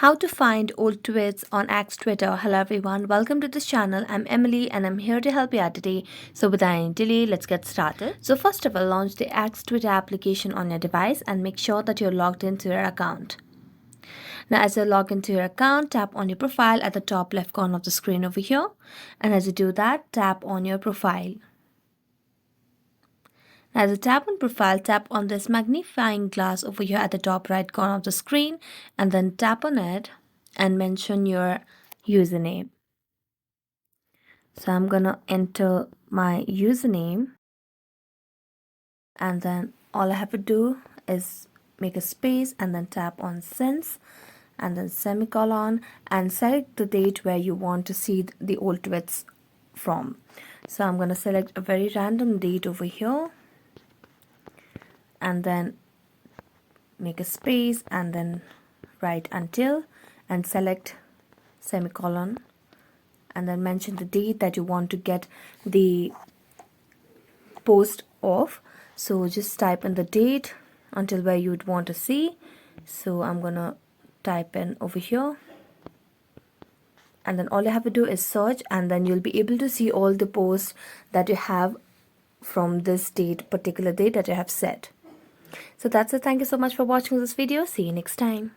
How to find old tweets on X Twitter. Hello everyone, welcome to this channel. I'm Emily and I'm here to help you out today. So without any delay, let's get started. So first of all, launch the X Twitter application on your device and make sure that you're logged into your account. Now as you log into your account, tap on your profile at the top left corner of the screen over here. And as you do that, tap on your profile. As you tap on profile, tap on this magnifying glass over here at the top right corner of the screen and then tap on it and mention your username. So I'm gonna enter my username and then all I have to do is make a space and then tap on since and then semicolon and select the date where you want to see the old tweets from. So I'm gonna select a very random date over here and then make a space and then write until and select semicolon and then mention the date that you want to get the post of. So just type in the date until where you would want to see. So I'm gonna type in over here and then all you have to do is search and then you'll be able to see all the posts that you have from this particular date that you have set. So that's it. Thank you so much for watching this video. See you next time.